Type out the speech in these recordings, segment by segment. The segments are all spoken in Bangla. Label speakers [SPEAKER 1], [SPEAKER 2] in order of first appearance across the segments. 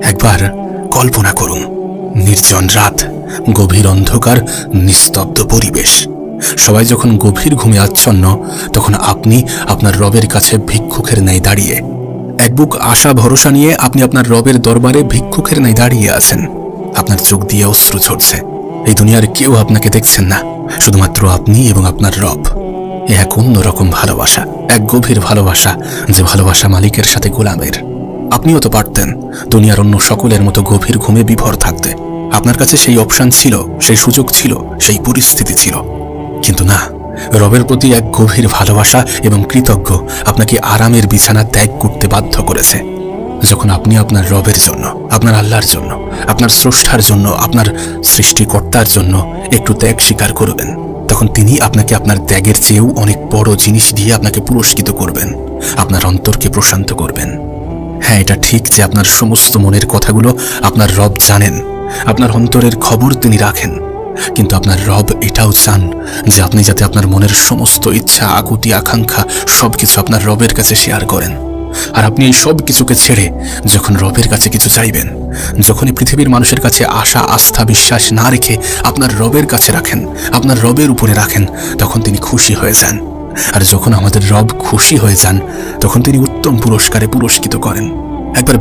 [SPEAKER 1] একবার কল্পনা করুন, নির্জন রাত, গভীর অন্ধকার, নিস্তব্ধ পরিবেশ। সবাই যখন গভীর ঘুমে আচ্ছন্ন, তখন আপনি আপনার রবের কাছে ভিক্ষুকের ন্যায় দাঁড়িয়ে। এক বুক আশা ভরসা নিয়ে আপনি আপনার রবের দরবারে ভিক্ষুকের ন্যায় দাঁড়িয়ে আছেন। আপনার চোখ দিয়ে অশ্রু ঝরছে। এই দুনিয়ার কেউ আপনাকে দেখছেন না, শুধুমাত্র আপনি এবং আপনার রব। এ এক অন্যরকম ভালোবাসা, এক গভীর ভালোবাসা, যে ভালোবাসা মালিকের সাথে গোলামের। আপনিও তো পারতেন দুনিয়ার অন্য সকলের মতো গভীর ঘুমে বিভোর থাকতে। আপনার কাছে সেই অপশন ছিল, সেই সুযোগ ছিল, সেই পরিস্থিতি ছিল। কিন্তু না, রবের প্রতি এক গভীর ভালোবাসা এবং কৃতজ্ঞ আপনাকে আরামের বিছানা ত্যাগ করতে বাধ্য করেছে। যখন আপনি আপনার রবের জন্য, আপনার আল্লাহর জন্য, আপনার স্রষ্টার জন্য, আপনার সৃষ্টিকর্তার জন্য একটু ত্যাগ স্বীকার করবেন, তখন তিনি আপনাকে আপনার ত্যাগের চেয়েও অনেক বড় জিনিস দিয়ে আপনাকে পুরস্কৃত করবেন, আপনার অন্তরকে প্রশান্ত করবেন। হ্যাঁ, এটা ঠিক যে আপনার সমস্ত মনের কথাগুলো আপনার রব জানেন, আপনার অন্তরের খবর তিনি রাখেন। কিন্তু আপনার রব এটাও চান যে আপনি যাতে আপনার মনের সমস্ত ইচ্ছা, আকুতি, আকাঙ্ক্ষা সবকিছু আপনার রবের কাছে শেয়ার করেন। আর আপনি এই সব কিছুকে ছেড়ে যখন রবের কাছে কিছু চাইবেন, যখনই পৃথিবীর মানুষের কাছে আশা, আস্থা, বিশ্বাস না রেখে আপনার রবের কাছে রাখেন, আপনার রবের উপরে রাখেন, তখন তিনি খুশি হয়ে যান। আর যখন আমাদের রব খুশি হয়ে যান, তখন তিনি উত্তম পুরস্কারে পুরস্কৃত করেন। একবার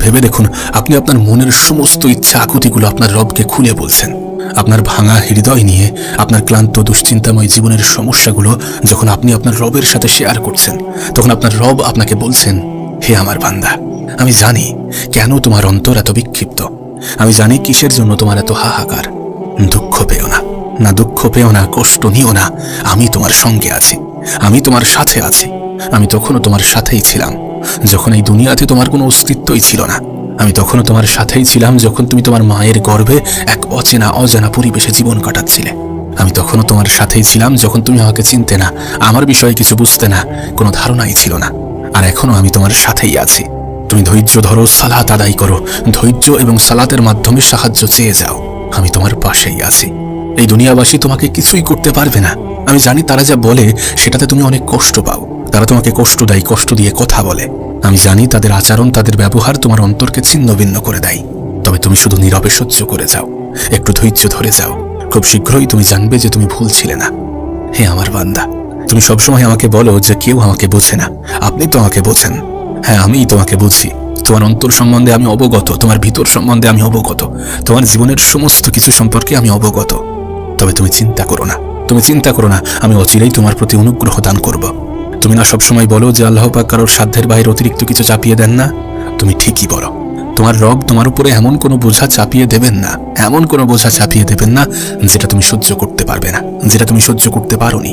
[SPEAKER 1] ভেবে দেখুন আপনি আপনার মনের সমস্ত ইচ্ছা, আকুতিগুলো আপনার রবকে খুলে বলছেন। আপনার ভাঙা হৃদয় নিয়ে, আপনার ক্লান্ত দুশ্চিন্তাময় জীবনের সমস্যাগুলো যখন আপনি আপনার রবের সাথে শেয়ার করছেন, তখন আপনার রব আপনাকে বলছেন, হে আমার বান্দা, আমি জানি কেন তোমার অন্তর এত বিক্ষিপ্ত, আমি জানি কিসের জন্য তোমার এত হাহাকার। দুঃখ পেও না, দুঃখ পেও না, কষ্ট নিও না। আমি তোমার সঙ্গে আছি, আমি তোমার সাথে আছি। আমি তখনও তোমার সাথেই ছিলাম যখন এই দুনিয়াতে তোমার কোনো অস্তিত্বই ছিল না। আমি তখনও তোমার সাথেই ছিলাম যখন তুমি তোমার মায়ের গর্ভে এক অচেনা অজানা পরিবেশে জীবন কাটাচ্ছিলে। আমি তখনও তোমার সাথেই ছিলাম যখন তুমি আমাকে চিনতে না, আমার বিষয়ে কিছু বুঝতে না, কোনো ধারণাই ছিল না। আর এখনও আমি তোমার সাথেই আছি। তুমি ধৈর্য ধরো, সালাত আদায় করো, ধৈর্য এবং সালাতের মাধ্যমে সাহায্য চেয়ে যাও। আমি তোমার পাশেই আছি। এই দুনিয়াবাসী তোমাকে কিছুই করতে পারবে না। আমি জানি তারা যা বলে সেটাতে তুমি অনেক কষ্ট পাও। তারা তোমাকে কষ্ট দেয়, কষ্ট দিয়ে কথা বলে। আমি জানি তাদের আচরণ, তাদের ব্যবহার তোমার অন্তরকে ছিন্ন ভিন্ন করে দেয়। তবে তুমি শুধু নীরবে সহ্য করে যাও, একটু ধৈর্য ধরে যাও। খুব শীঘ্রই তুমি জানবে যে তুমি ভুল ছিলে না। হে আমার বান্দা, তুমি সবসময় আমাকে বলো যে কেউ আমাকে বোঝে না। আপনি তো আমাকে বোঝেন। হ্যাঁ, আমিই তোমাকে বুঝি। তোমার অন্তর সম্বন্ধে আমি অবগত, তোমার ভিতর সম্বন্ধে আমি অবগত, তোমার জীবনের সমস্ত কিছু সম্পর্কে আমি অবগত। তবে তুমি চিন্তা করো না, আমি অচিরেই তোমার প্রতি অনুগ্রহ দান করব। তুমি না সবসময় বলো যে আল্লাহ পাক কারোর সাধ্যের বাইরে অতিরিক্ত কিছু চাপিয়ে দেন না? তুমি ঠিকই বলো। তোমার রব তোমার উপরে এমন কোনো বোঝা চাপিয়ে দেবেন না, এমন কোনো বোঝা চাপিয়ে দেবেন না যেটা তুমি সহ্য করতে পারবে না, যেটা তুমি সহ্য করতে পারোনি।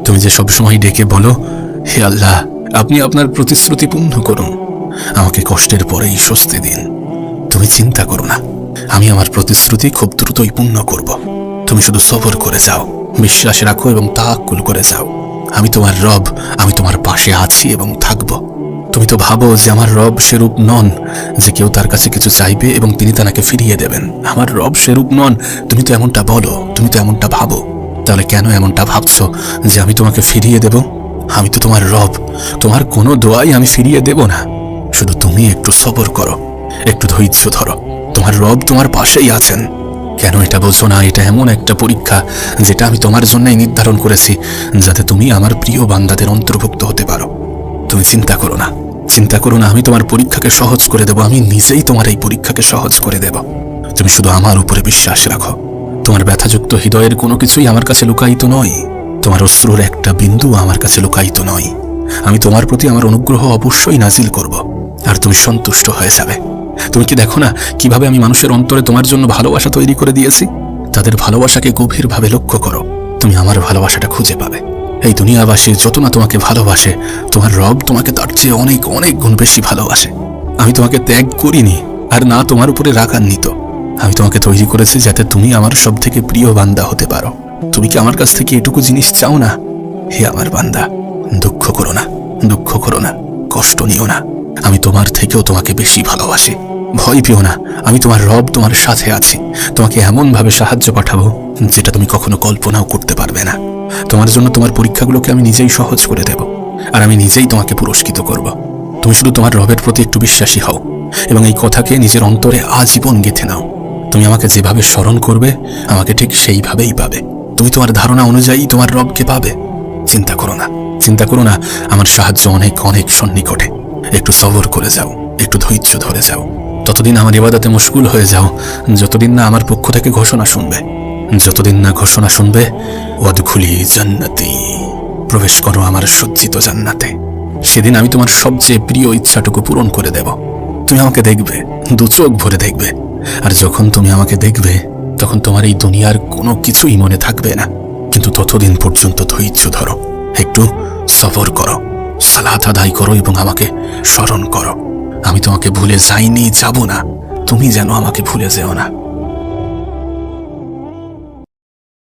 [SPEAKER 1] তুমি যে সবসময় ডেকে বলো, হে আল্লাহ, আপনি আপনার প্রতিশ্রুতি পূর্ণ করুন, আমাকে কষ্টের পরেই স্বস্তি দিন। তুমি চিন্তা করো না, আমি আমার প্রতিশ্রুতি খুব দ্রুতই পূর্ণ করব। তুমি শুধু সবর করে যাও, বিশ্বাস রাখো এবং তাওয়াক্কুল করে যাও। আমি তোমার রব, আমি তোমার পাশে আছি এবং থাকব। তুমি তো ভাবো যে আমার রব সেরূপ নন যে কেউ তার কাছে কিছু চাইবে এবং তিনি তাকে ফিরিয়ে দেবেন। আমার রব সেরূপ নন। তুমি তো এমনটা বলো, তুমি তো এমনটা ভাবো। তাহলে কেন এমনটা ভাবছো যে আমি তোমাকে ফিরিয়ে দেব? আমি তো তোমার রব, তোমার কোনো দোয়াই আমি ফিরিয়ে দেব না। শুধু তুমি একটু সবর করো, একটু ধৈর্য ধরো। তোমার রব তোমার পাশেই আছেন। কেন এটা বোঝো না? এটা এমন একটা পরীক্ষা যেটা আমি তোমার জন্যই নির্ধারণ করেছি, যাতে তুমি আমার প্রিয় বান্দাদের অন্তর্ভুক্ত হতে পারো। তুমি চিন্তা করো না, আমি তোমার পরীক্ষাকে সহজ করে দেব। আমি নিজেই তোমার এই পরীক্ষাকে সহজ করে দেব। তুমি শুধু আমার উপরে বিশ্বাস রাখো। তোমার ব্যথাযুক্ত হৃদয়ের কোনো কিছুই আমার কাছে লুকায়িত নয়। তোমার অশ্রুর একটা বিন্দু আমার কাছে লুকায়িত নয়। আমি তোমার প্রতি আমার অনুগ্রহ অবশ্যই নাজিল করব, আর তুমি সন্তুষ্ট হয়ে যাবে। তুমি কি দেখো না কিভাবে আমি মানুষের অন্তরে তোমার জন্য ভালোবাসা তৈরি করে দিয়েছি? তাদের ভালোবাসাকে গভীরভাবে লক্ষ্য করো, তুমি আমার ভালোবাসাটা খুঁজে পাবে। এই দুনিয়াবাসী যত না তোমাকে ভালোবাসে, তোমার রব তোমাকে তার চেয়ে অনেক অনেক গুণ বেশি ভালোবাসে। আমি তোমাকে ত্যাগ করিনি, আর না তোমার উপরে রাগান্বিত। আমি তোমাকে তৈরি করেছি যাতে তুমি আমার সব থেকে প্রিয় বান্দা হতে পারো। তুমি কি আমার কাছ থেকে এটুকু জিনিস চাও না? হে আমার বান্দা, দুঃখ করো না, কষ্ট নিও না। আমি তোমার থেকেও তোমাকে বেশি ভালোবাসি। ভয় পেও না, আমি তোমার রব তোমার সাথে আছি। তোমাকে এমনভাবে সাহায্য পাঠাবো যেটা তুমি কখনো কল্পনাও করতে পারবে না। তোমার জন্য তোমার পরীক্ষাগুলোকে আমি নিজেই সহজ করে দেব, আর আমি নিজেই তোমাকে পুরস্কৃত করব। তুমি শুধু তোমার রবের প্রতি একটু বিশ্বাসী হও এবং এই কথাকে নিজের অন্তরে আজীবন গেঁথে নাও। তুমি আমাকে যেভাবে স্মরণ করবে, আমাকে ঠিক সেইভাবেই পাবে। তুমি তোমার ধারণা অনুযায়ী তোমার রবকে পাবে। চিন্তা করো না, চিন্তা করো না, আমার সাহায্য অনেক অনেক সন্নিকটে। একটু সবর করে যাও, একটু ধৈর্য ধরে যাও। ততদিন আমার ইবাদতে মশগুল হয়ে যাও যতদিন না আমার পক্ষ থেকে ঘোষণা শুনবে। যতদিন না ঘোষণা শুনবে, ওয়াদখুলি জান্নাতি, প্রবেশ করো আমার সজ্জিত জান্নাতে। সেদিন আমি তোমার সবচেয়ে প্রিয় ইচ্ছাটুকু পূরণ করে দেব। তুমি আমাকে দেখবে, দু চোখ ভরে দেখবে। আর যখন তুমি আমাকে দেখবে, তখন তোমার এই দুনিয়ার কোনো কিছুই মনে থাকবে না। কিন্তু ততদিন পর্যন্ত ধৈর্য ধরো, একটু সবর করো, সালাত আদায় করো এবং আমাকে স্মরণ করো। আমি তোমাকে ভুলে যাইনি, যাব না। তুমি যেন আমাকে ভুলে যেও না।